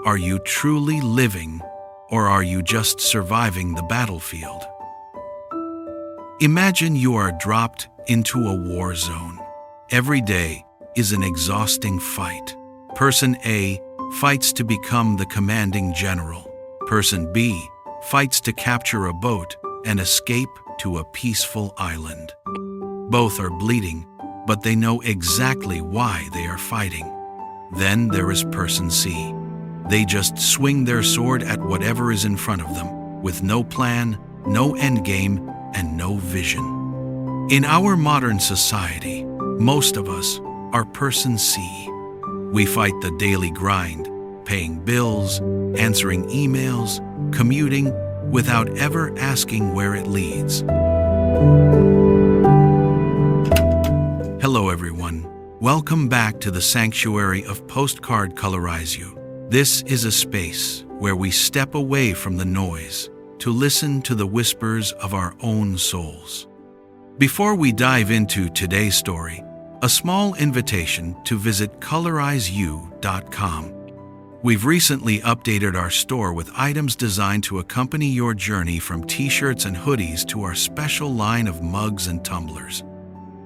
Are you truly living, or are you just surviving the battlefield? Imagine you are dropped into a war zone. Every day is an exhausting fight. Person A fights to become the commanding general. Person B fights to capture a boat and escape to a peaceful island. Both are bleeding, but they know exactly why they are fighting. Then there is Person C. They just swing their sword at whatever is in front of them, with no plan, no endgame, and no vision. In our modern society, most of us are Person C. We fight the daily grind, paying bills, answering emails, commuting, without ever asking where it leads. Hello everyone. Welcome back to the sanctuary of Postcard Colorizeyou. This is a space where we step away from the noise to listen to the whispers of our own souls. Before we dive into today's story, a small invitation to visit Colorizeyou.com. We've recently updated our store with items designed to accompany your journey, from t-shirts and hoodies to our special line of mugs and tumblers.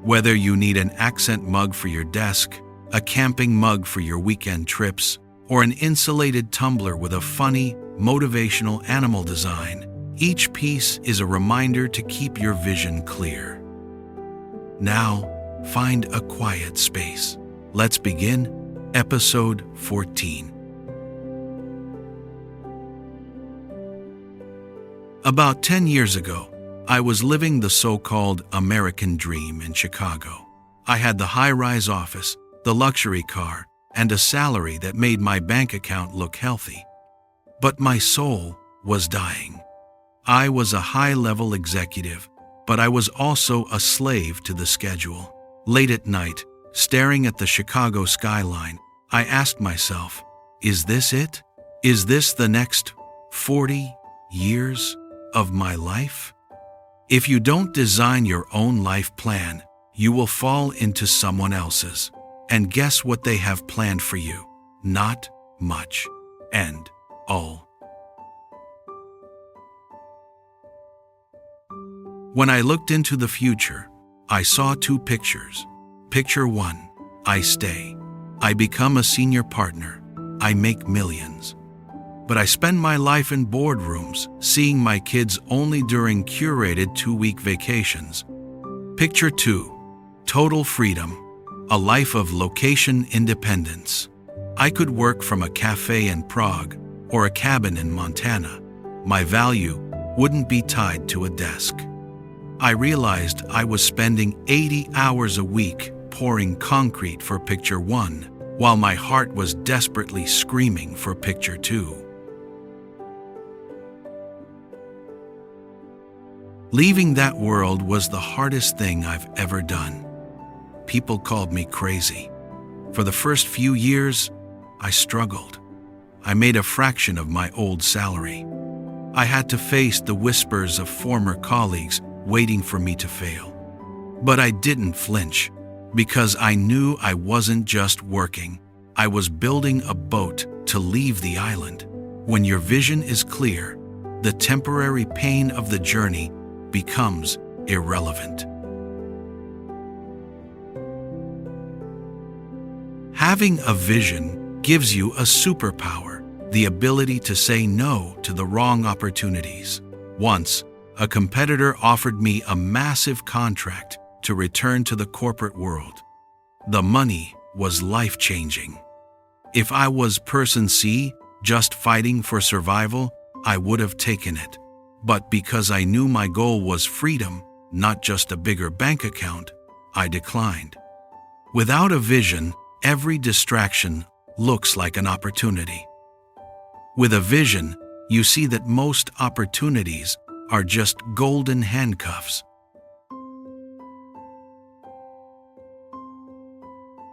Whether you need an accent mug for your desk, a camping mug for your weekend trips, or an insulated tumbler with a funny, motivational animal design, each piece is a reminder to keep your vision clear. Now, find a quiet space. Let's begin episode 14. About 10 years ago, I was living the so-called American dream in Chicago. I had the high-rise office, the luxury car, and a salary that made my bank account look healthy. But my soul was dying. I was a high-level executive, but I was also a slave to the schedule. Late at night, staring at the Chicago skyline, I asked myself, is this it? Is this the next 40 years of my life? If you don't design your own life plan, you will fall into someone else's. And guess what they have planned for you? Not much. And all. When I looked into the future, I saw two pictures. Picture 1, I stay. I become a senior partner. I make millions. But I spend my life in boardrooms, seeing my kids only during curated 2-week vacations. Picture 2, total freedom. A life of location independence. I could work from a cafe in Prague or a cabin in Montana. My value wouldn't be tied to a desk. I realized I was spending 80 hours a week pouring concrete for picture 1, while my heart was desperately screaming for picture 2. Leaving that world was the hardest thing I've ever done. People called me crazy. For the first few years, I struggled. I made a fraction of my old salary. I had to face the whispers of former colleagues waiting for me to fail. But I didn't flinch, because I knew I wasn't just working. I was building a boat to leave the island. When your vision is clear, the temporary pain of the journey becomes irrelevant. Having a vision gives you a superpower, the ability to say no to the wrong opportunities. Once, a competitor offered me a massive contract to return to the corporate world. The money was life-changing. If I was Person C, just fighting for survival, I would have taken it. But because I knew my goal was freedom, not just a bigger bank account, I declined. Without a vision, every distraction looks like an opportunity. With a vision, you see that most opportunities are just golden handcuffs.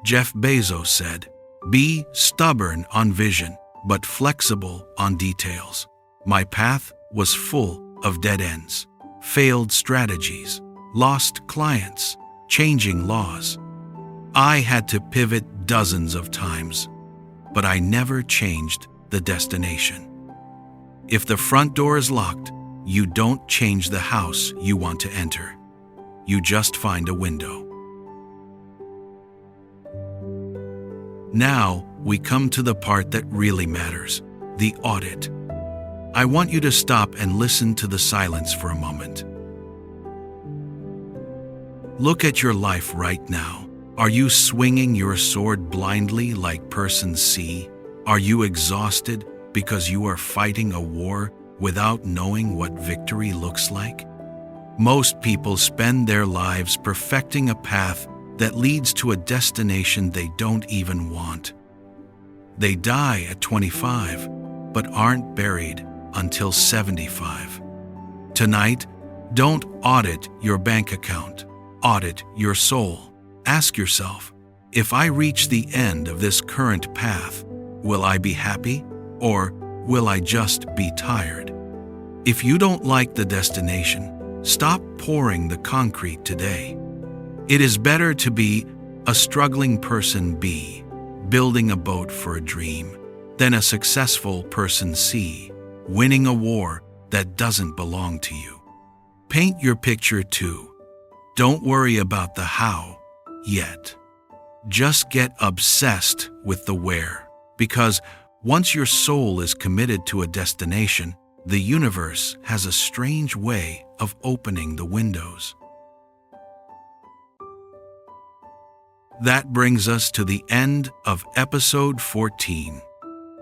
Jeff Bezos said, "Be stubborn on vision, but flexible on details." My path was full of dead ends, failed strategies, lost clients, changing laws. I had to pivot dozens of times, but I never changed the destination. If the front door is locked, you don't change the house you want to enter. You just find a window. Now, we come to the part that really matters, the audit. I want you to stop and listen to the silence for a moment. Look at your life right now. Are you swinging your sword blindly like person C? Are you exhausted because you are fighting a war without knowing what victory looks like? Most people spend their lives perfecting a path that leads to a destination they don't even want. They die at 25, but aren't buried until 75. Tonight, don't audit your bank account. Audit your soul. Ask yourself, if I reach the end of this current path, will I be happy or will I just be tired? If you don't like the destination, stop pouring the concrete today. It is better to be a struggling person B, building a boat for a dream, than a successful person C, winning a war that doesn't belong to you. Paint your picture too. Don't worry about the how yet. Just get obsessed with the where, because once your soul is committed to a destination, the universe has a strange way of opening the windows. That brings us to the end of episode 14.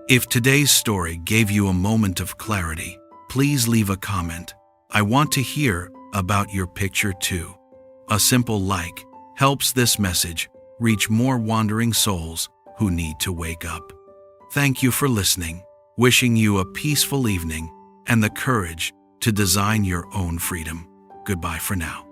If today's story gave you a moment of clarity, please leave a comment. I want to hear about your picture too. A simple like helps this message reach more wandering souls who need to wake up. Thank you for listening, wishing you a peaceful evening and the courage to design your own freedom. Goodbye for now.